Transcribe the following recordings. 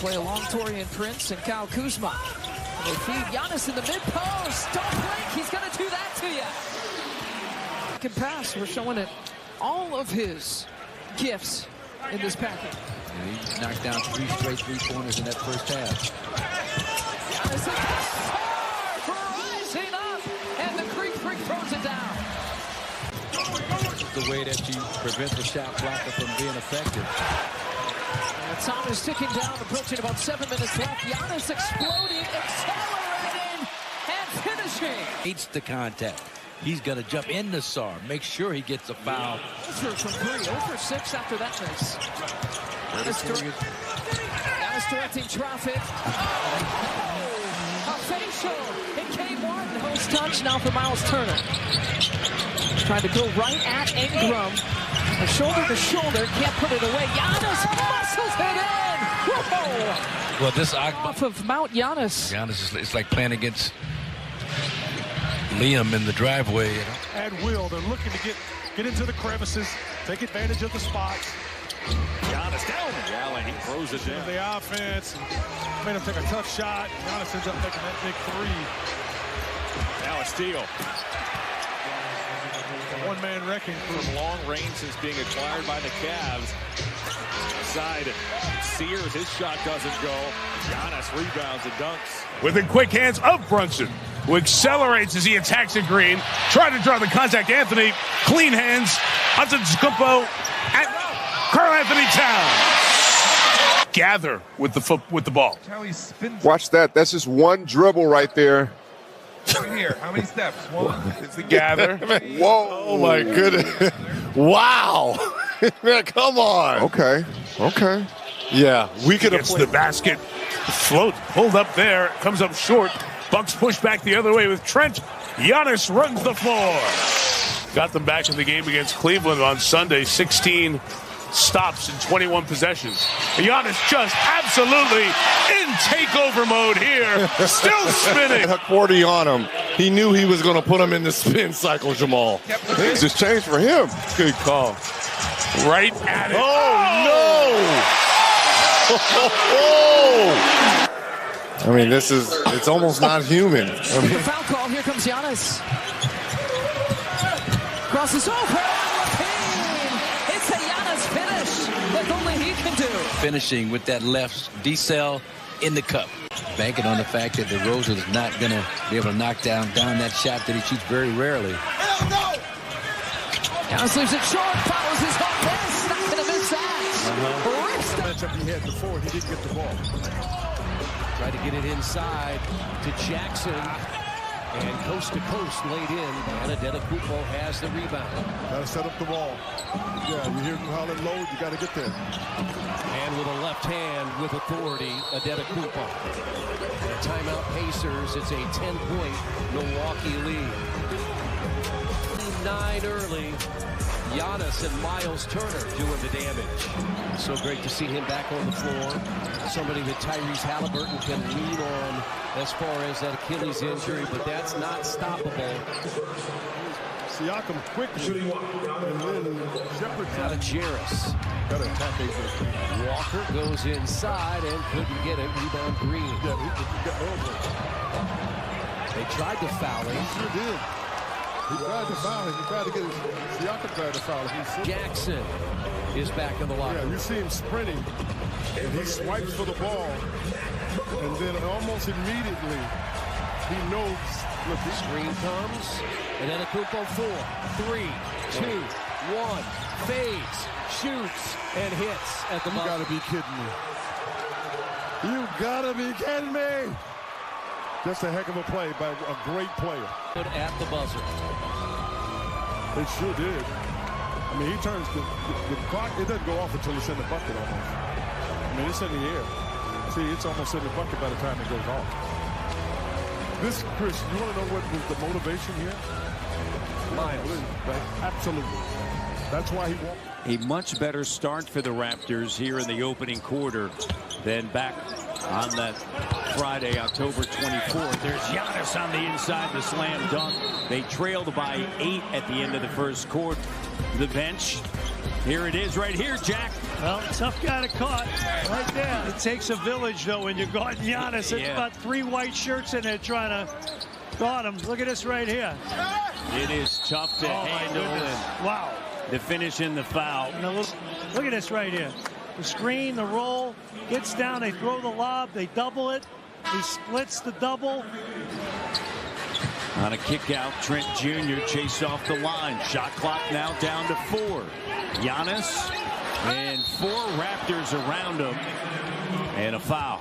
play along Taurean Prince and Kyle Kuzma. And they feed Giannis in the mid-post. Don't blink, he's going to do that to you. Second pass, we're showing it all of his gifts in this package. And he knocked down 3 straight three-pointers in that first half. Giannis rising up, and the Greek Freak throws it down. The way that you prevent the shot blocker from being effective. And time is ticking down, approaching about 7 minutes left. Giannis exploding, accelerating, and finishing. Hates the contact. He's going to jump in the SAR, make sure he gets a foul. Over from 3, 0 for 6 after that miss. Giannis directing traffic. Oh, a facial. And K1, host touch now for Miles Turner. Trying to go right at Ingram. Shoulder to shoulder, can't put it away. Giannis muscles it in. Whoa! Well, this Off of Mount Giannis. Giannis it's like playing against Liam in the driveway. At will, they're looking to get into the crevices, take advantage of the spots. Giannis down the alley, he throws it down. The offense made him take a tough shot. Giannis ends up making that big 3. Now a steal. One-man wrecking From long range since being acquired by the Cavs. Side, Sears, his shot doesn't go. Giannis rebounds and dunks. With the quick hands of Brunson, who accelerates as he attacks the green. Trying to draw the contact. Anthony, clean hands. Antetokounmpo and Karl Anthony Towns. Gather with the ball. Watch that. That's just one dribble right there. Right here. How many steps? 1. It's the gather. Whoa. Oh, my goodness. Wow. Man, come on. Okay. Yeah, we could have Gets played. the basket. Float. Pulled up there. Comes up short. Bucks push back the other way with Trent. Giannis runs the floor. Got them back in the game against Cleveland on Sunday. 16 stops in 21 possessions. Giannis just absolutely in takeover mode here. Still spinning. Had 40 on him. He knew he was going to put him in the spin cycle, Jamal. Things just changed for him. Good call. Right at it. Oh, no. I mean, it's almost not human. The foul call, here comes Giannis. Crosses over. It's a Giannis finish like only he can do. Finishing with that left decel in the cup. Banking on the fact that DeRozan is not going to be able to knock down that shot that he shoots very rarely. Giannis leaves it short, follows his home base. Not going to miss that. Matchup he had before, he didn't get the ball. Try to get it inside to Jackson. And coast to coast laid in. And Antetokounmpo has the rebound. Got to set up the ball. Yeah, you hear him hollering low, you got to get there. And with a left hand with authority, Antetokounmpo. Timeout Pacers. It's a 10-point Milwaukee lead. 9 early. Giannis and Miles Turner doing the damage. So great to see him back on the floor. Somebody that Tyrese Halliburton can lean on as far as that Achilles injury, but that's not stoppable. Siakam quick shooting, and then Shepard Out of Jarris. got to attack these. Walker goes inside and couldn't get it. Rebound Green. Yeah, he got over. They tried to foul him. He sure did. He tried to foul him. He tried to get his. Siakam tried to foul him. Jackson is back in the locker. Yeah, you see him sprinting, and he swipes for the ball, and then almost immediately he knows. Look, Screen comes, and then Antetokounmpo 4, 3, 2, 1, fades, shoots, and hits at the you buzzer. gotta be kidding me. You gotta be kidding me. Just a heck of a play by a great player. At the buzzer. They sure did. I mean, he turns the clock. It doesn't go off until it's in the bucket almost. I mean, it's in the air. See, it's almost in the bucket by the time it goes off. This, Chris, you want to know what was the motivation here? Miles. Absolutely. That's why he won. A much better start for the Raptors here in the opening quarter than back on that Friday, October 24th. There's Giannis on the inside, the slam dunk. They trailed by 8 at the end of the first quarter. The bench. Here it is right here, Jack. Well, tough guy to caught right there. takes a village, though, when you're guarding Giannis. It's about 3 white shirts in there trying to guard him. Look at this right here. It is tough to handle. And wow. The finish in the foul. Look at this right here. The screen, the roll, gets down, they throw the lob, they double it. He splits the double. On a kick out, Trent Jr. chased off the line. Shot clock now down to 4. Giannis and 4 Raptors around him. And a foul.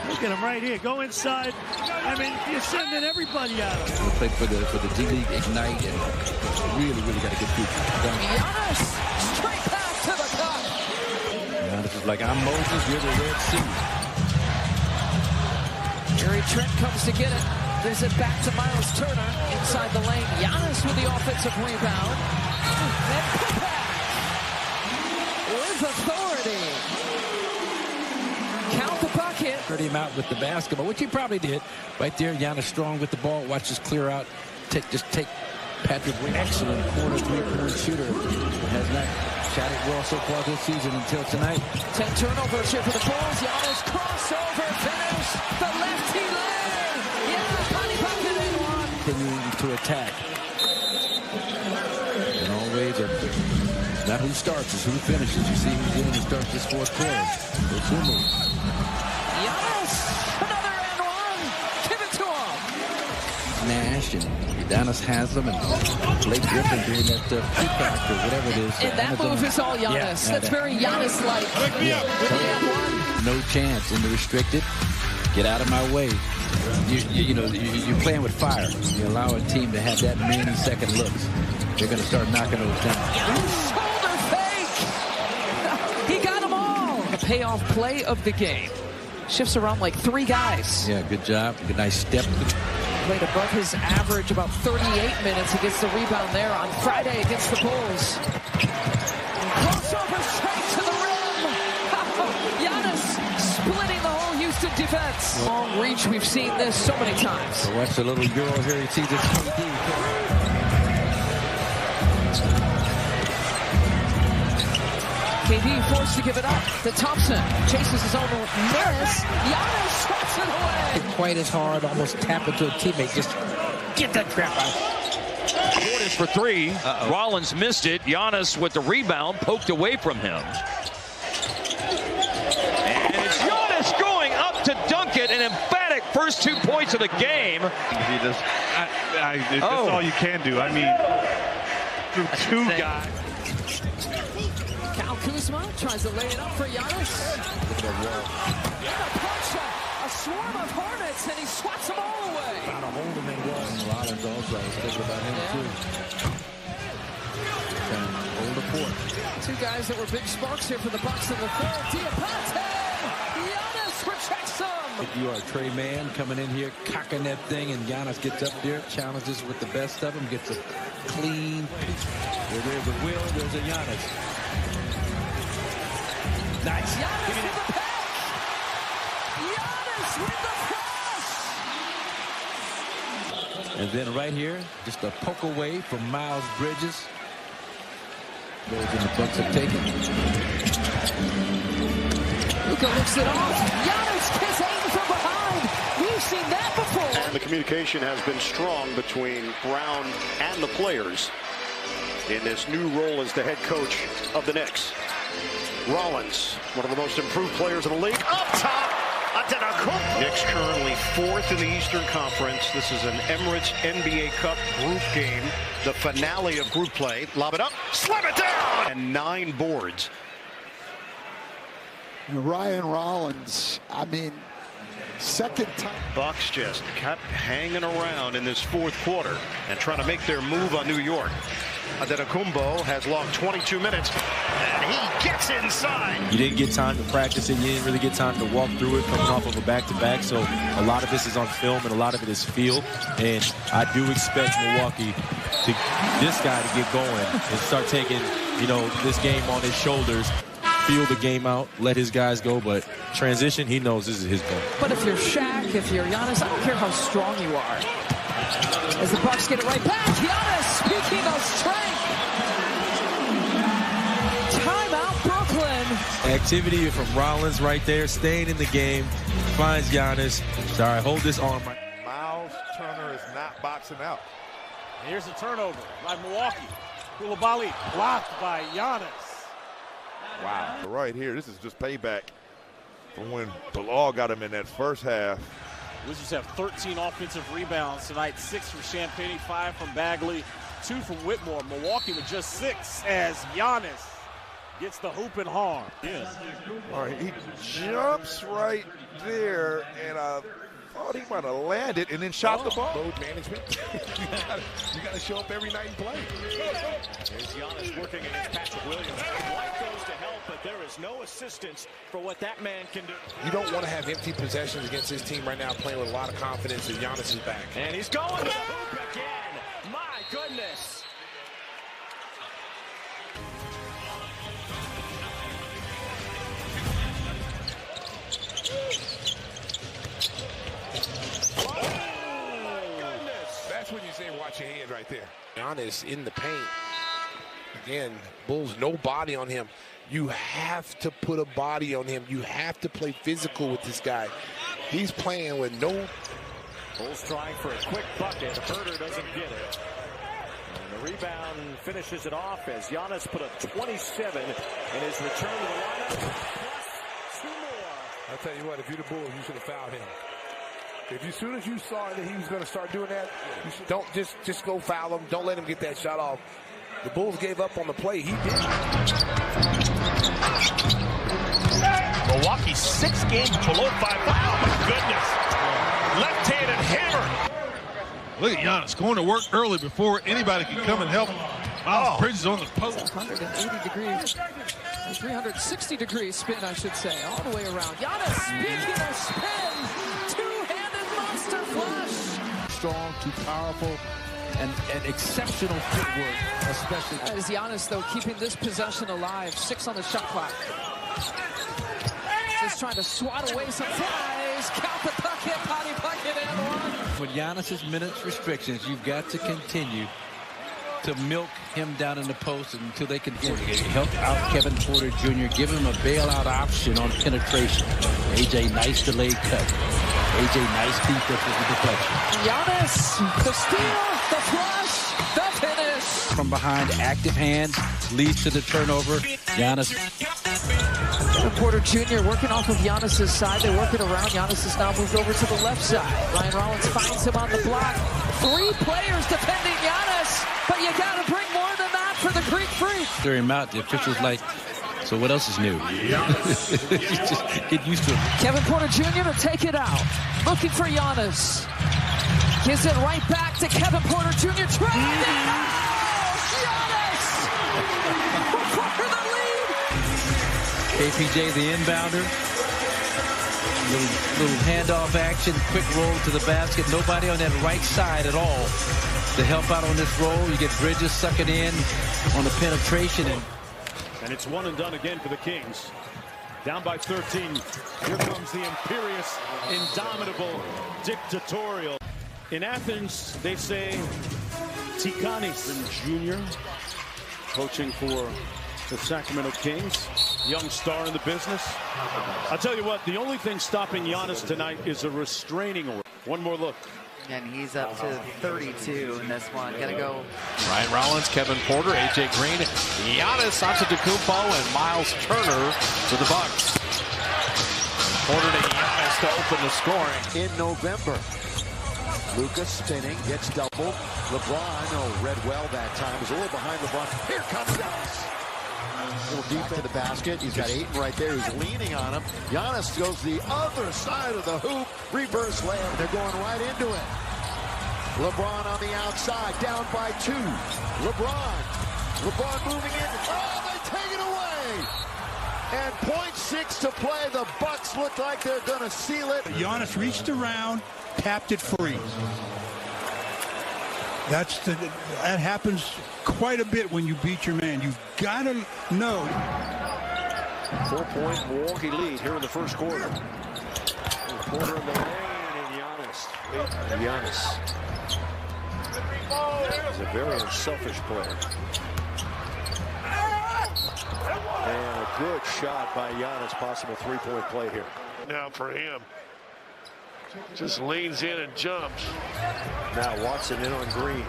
Look at him right here. Go inside. I mean, you're sending everybody out. Played for the G League Ignite and really got a good future. Giannis, straight back to the cup. Giannis is like, I'm Moses, you're the Red Sea. Gary Trent comes to get it. Gives it back to Miles Turner inside the lane. Giannis with the offensive rebound. And put back with authority. Count the bucket. Hurt him out with the basketball, which he probably did. Right there, Giannis strong with the ball. Watch this clear out. Take Patrick Williams. Excellent corner three-point shooter. Has not shot it well so far this season until tonight. 10 turnovers here for the Bulls. Giannis crossover finish. The lefty leg. Yeah, Connie bucket in one. Continuing to attack. And always, it's not who starts, it's who finishes. You see who's in to start this fourth quarter. It's who moves. Giannis, another and one. Give it to him. Nash and Giannis has them, and Blake Griffin doing that peacock or whatever it is. And that move is all Giannis. Yeah, that's very Giannis-like. Yeah. No chance in the restricted. Get out of my way. You're playing with fire. You allow a team to have that many second looks. They're going to start knocking those down. Shoulder fake. He got them all. The payoff play of the game. Shifts around like 3 guys. Yeah, good job. Good, nice step. Played above his average, about 38 minutes. He gets the rebound there on Friday against the Bulls. Crossover straight to the rim. Giannis splitting the whole Houston defense. Long reach, we've seen this so many times. So watch the little Euro here. He sees this KD. KD forced to give it up to Thompson. Chases his own miss. Giannis swats it away. Quite as hard, almost tap into a teammate. Just get that crap out. Portis for 3. Rollins missed it. Giannis with the rebound, poked away from him. And it's Giannis going up to dunk it. An emphatic first 2 points of the game. That's all you can do. I mean, through 2 guys. Kyle Kuzma tries to lay it up for Giannis. Look at that wall. A swarm of Hornets, and he swats them all away. Found a hole in that wall. And Rollins also, I was thinking about him too. Hold the fort. 2 guys that were big sparks here for the Bucks in the third. Diapate! Giannis rejects them! If you are a Trey Man coming in here, cocking that thing, and Giannis gets up there, challenges with the best of them, gets a clean piece. Where there's a Will, there's a Giannis. Nice. Giannis with the pass. Giannis with the pass. And then right here, just a poke away from Miles Bridges. Those in the Bucks have taken. Luka looks it off. Giannis gets aimed from behind. We've seen that before. And the communication has been strong between Brown and the players in this new role as the head coach of the Knicks. Rollins, one of the most improved players in the league, up top. Antetokounmpo. Knicks currently 4th in the Eastern Conference. This is an Emirates NBA Cup group game, the finale of group play. Lob it up, slam it down, and 9 boards. Ryan Rollins, I mean, second time. Bucks just kept hanging around in this 4th quarter and trying to make their move on New York. Antetokounmpo has logged 22 minutes, and he gets inside. You didn't get time to practice it. You didn't really get time to walk through it coming off of a back-to-back. So a lot of this is on film, and a lot of it is feel. And I do expect Milwaukee, this guy to get going and start taking, this game on his shoulders. Feel the game out, let his guys go, but transition, he knows this is his game. But if you're Shaq, if you're Giannis, I don't care how strong you are. As the Bucks get it right back, Giannis, speaking of strength. Timeout, Brooklyn. Activity from Rollins right there, staying in the game. Finds Giannis. Sorry, hold this arm right. Miles Turner is not boxing out. Here's a turnover by Milwaukee. Koulibaly blocked by Giannis. Wow. Right here, this is just payback from when Bilal got him in that first half. Wizards have 13 offensive rebounds tonight, 6 from Champagnie, 5 from Bagley, 2 from Whitmore. Milwaukee with just 6 as Giannis gets the hoop and harm. Yeah. All right, he jumps right there, and I thought he might have landed and then shot the ball. Load management. you got to show up every night and play. There's Giannis working against Patrick Williams. White goes to help, but there is no assistance for what that man can do. You don't want to have empty possessions against this team right now, playing with a lot of confidence that Giannis is back. And he's going to the hoop again. My goodness. That's when you say watch your hands right there. Giannis in the paint. Again, Bulls, no body on him. You have to put a body on him. You have to play physical with this guy. He's playing with no... Bulls trying for a quick bucket. Herter doesn't get it. And the rebound finishes it off as Giannis put up 27 in his return to the lineup. Plus 2 more. I'll tell you what, if you're the Bulls, you should have fouled him. As soon as you saw that he was going to start doing that, you should, don't just go foul him. Don't let him get that shot off. The Bulls gave up on the play. He did. Milwaukee 6 games below 5. Oh my goodness! Left-handed hammer. Look at Giannis going to work early before anybody can come and help him. Miles Bridges on the post. 180 degrees, 360 degrees spin, I should say, all the way around. Giannis, speaking of spin, two-handed monster flush. Strong, too powerful, and exceptional footwork, especially. That is Giannis, though, keeping this possession alive. 6 on the shot clock. Just trying to swat away some flies. Count the bucket, body bucket, and one. With Giannis's minutes restrictions, you've got to continue to milk him down in the post until they can help out Kevin Porter Jr., give him a bailout option on penetration. AJ, nice delayed cut. AJ, nice defense with the deflection. Giannis, the steal, the flush, the finish. From behind, active hands, leads to the turnover. Giannis. Kevin Porter Jr. working off of Giannis' side. They're working around. Giannis has now moved over to the left side. Ryan Rollins finds him on the block. 3 players defending Giannis, but you got to bring more than that for the Greek Freak. During him out, the official's like, so what else is new? Just get used to it. Kevin Porter Jr. to take it out. Looking for Giannis. Gives it right back to Kevin Porter Jr. Giannis! For the lead! KPJ, the inbounder. Little handoff action, quick roll to the basket. Nobody on that right side at all to help out on this roll. You get Bridges sucking in on the penetration. And it's one and done again for the Kings. Down by 13. Here comes the imperious, indomitable, dictatorial. In Athens, they say Tikanis Jr. coaching for the Sacramento Kings. Young star in the business. I'll tell you what, the only thing stopping Giannis tonight is a restraining order. One more look. And he's up to 32 in this one. Gotta go. Ryan Rollins, Kevin Porter, AJ Green, Giannis Antetokounmpo, and Miles Turner for the Bucks. Porter to Giannis to open the scoring in November. Lucas spinning, gets doubled. LeBron, read well that time. He's a little behind LeBron. Here comes Giannis. A little deep to the basket. He's got Ayton right there. He's leaning on him. Giannis goes to the other side of the hoop. Reverse layup. They're going right into it. LeBron on the outside, down by 2. LeBron moving in. Oh, they take it away. And 0.6 to play. The Bucks look like they're going to seal it. Giannis reached around, tapped it free. That happens quite a bit when you beat your man. You've got to know. 4-point Milwaukee lead here in the first quarter. Porter in the lane and Giannis. He's a very unselfish player. And a good shot by Giannis. Possible three-point play here. Now for him. Just leans in and jumps. Now Watson in on Green.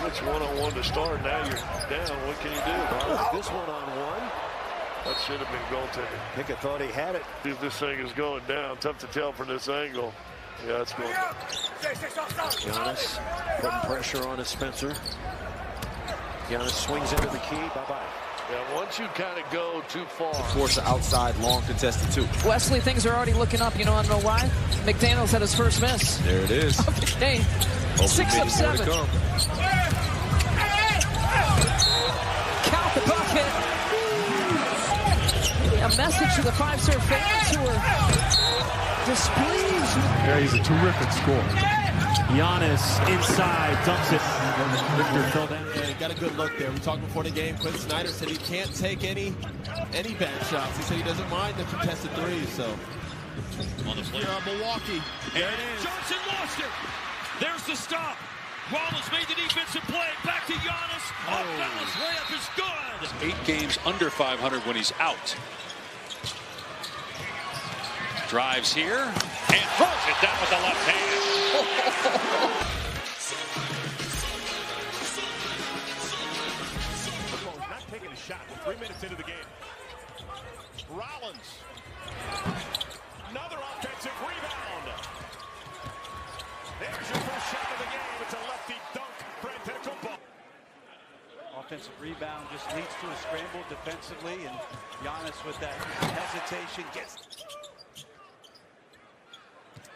It's one-on-one to start. Now you're down. What can you do? This one-on-one. That should have been goaltending. Pickett thought he had it. If this thing is going down, tough to tell from this angle. Yeah, it's going down. Giannis putting pressure on his Spencer. Giannis swings into the key. Bye-bye. Yeah, once you kind of go too far. Force the outside, long contested too. Wesley, things are already looking up. You know, I don't know why. McDaniels had his first miss. There it is. Of the game. 6 of 7. Count the bucket. A message to the five-star fans who are displeased. Yeah, he's a terrific scorer. Giannis inside, dumps it. Victor fell down. Yeah, he got a good look there. We talked before the game. Quinn Snyder said he can't take any bad shots. He said he doesn't mind the contested threes. So on the play, Milwaukee. There it is. Johnson lost it. There's the stop. Rollins made the defensive play. Back to Giannis. Off balance, layup is good. 8 games under 500 when he's out. Drives here and throws it down with the left hand. Not taking a shot with 3 minutes into the game. Rollins. Another offensive rebound. There's your first shot of the game. It's a lefty dunk for Antetokounmpo. Offensive rebound just leads to a scramble defensively, and Giannis with that hesitation gets.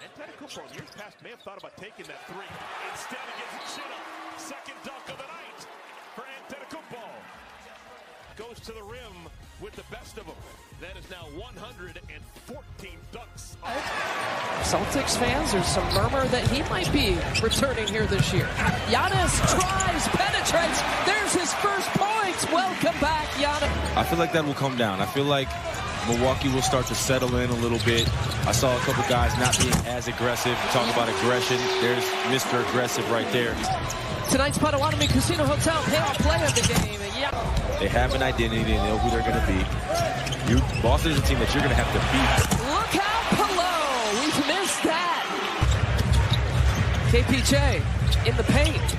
Antetokounmpo in years past may have thought about taking that three. Instead, he gets a chin up. Second dunk of the night for Antetokounmpo. Goes to the rim with the best of them. That is now 114 dunks. Celtics fans, there's some murmur that he might be returning here this year. Giannis tries, penetrates. There's his first points. Welcome back, Giannis. I feel like that will come down. I feel like Milwaukee will start to settle in a little bit. I saw a couple guys not being as aggressive. Talk about aggression. There's Mr. Aggressive right there. Tonight's Potawatomi Casino Hotel payoff play of the game. Yeah. They have an identity. They know who they're going to be. Boston is a team that you're going to have to beat. Look out below. We've missed that. KPJ in the paint.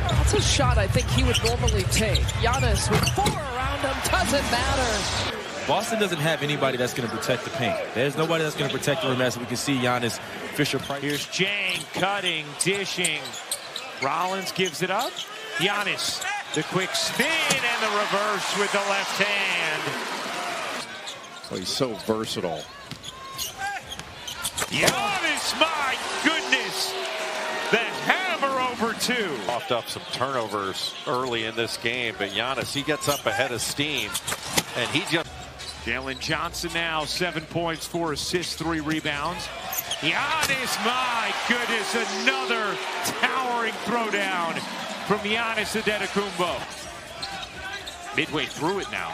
That's a shot I think he would normally take. Giannis with 4 around him. Doesn't matter. Boston doesn't have anybody that's going to protect the paint. There's nobody that's going to protect the rim, as we can see Giannis Fisher-Price. Here's Jang cutting, dishing. Rollins gives it up. Giannis, the quick spin and the reverse with the left hand. Oh, he's so versatile. Giannis, my goodness. The hammer over 2. Coughed up some turnovers early in this game, but Giannis, he gets up ahead of steam, and he just... Jalen Johnson now 7 points, 4 assists, 3 rebounds. Giannis, my goodness, another towering throwdown from Giannis Antetokounmpo. Midway through it now.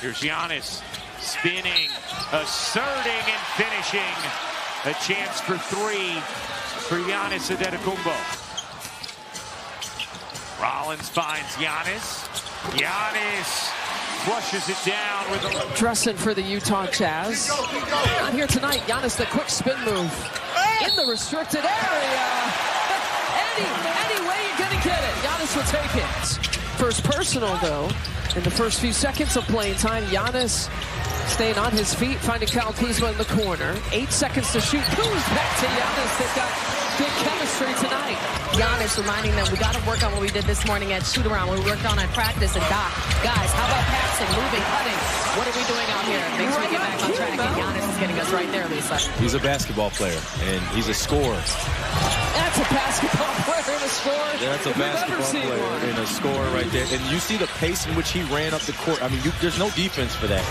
Here's Giannis spinning, asserting, and finishing. A chance for 3 for Giannis Antetokounmpo. Rollins finds Giannis. Giannis flushes it down with a... Dressing for the Utah Jazz. Not here tonight. Giannis, the quick spin move in the restricted area. Any way you're going to get it. Giannis will take it. First personal, though. In the first few seconds of playing time, Giannis staying on his feet, finding Kyle Kuzma in the corner. 8 seconds to shoot. Kuz back to Giannis. They've got good chemistry tonight. Giannis reminding them we got to work on what we did this morning at shoot around. We worked on at practice and Doc. Guys, how about passing, moving, cutting? What are we doing out here? Make sure we get back on track. And Giannis is getting us right there, Lisa. He's a basketball player, and he's a scorer. That's a basketball player and a scorer. That's a basketball player and a scorer right there. And you see the pace in which he ran up the court. I mean, there's no defense for that.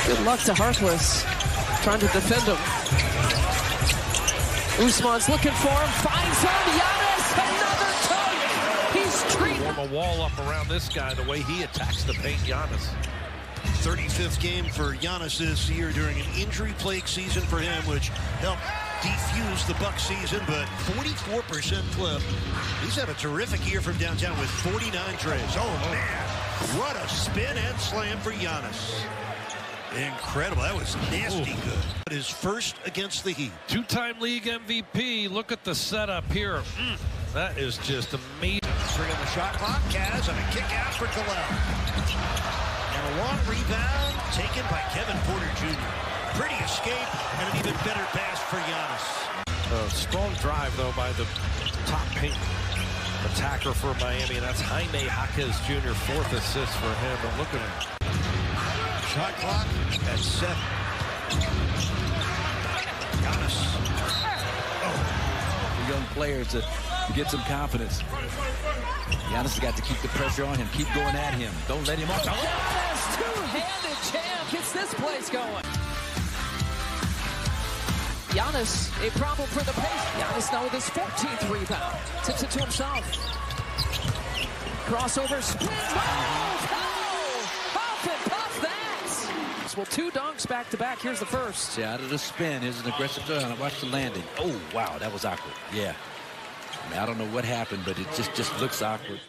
Good luck to Harkless, trying to defend him. Usman's looking for him, finds him. Giannis, another dunk. He's treated. Form a wall up around this guy the way he attacks the paint, Giannis. 35th game for Giannis this year during an injury-plagued season for him, which helped defuse the Bucks season, but 44% clip. He's had a terrific year from downtown with 49 trays. Oh, man. What a spin and slam for Giannis. Incredible. That was nasty good. His first against the Heat. Two-time league MVP. Look at the setup here. That is just amazing. Bringing the shot clock. Kaz and a kick out for Galel. And a long rebound taken by Kevin Porter Jr. Pretty escape and an even better pass for Giannis. A strong drive, though, by the top paint attacker for Miami. And that's Jaime Jaquez Jr. 4th assist for him. But look at him. Shot clock at 7. Giannis. For young players to get some confidence. Giannis has got to keep the pressure on him. Keep going at him. Don't let him off. Giannis, two-handed jam, gets this place going. Giannis, a problem for the pace. Giannis now with his 14th rebound. Tips it to himself. Crossover, spin move. Puff and puff that. Well, 2 dunks back-to-back. Here's the first. See, out of the spin, here's an aggressive turn. Watch the landing. Oh, wow, that was awkward. Yeah. I mean, I don't know what happened, but it just looks awkward.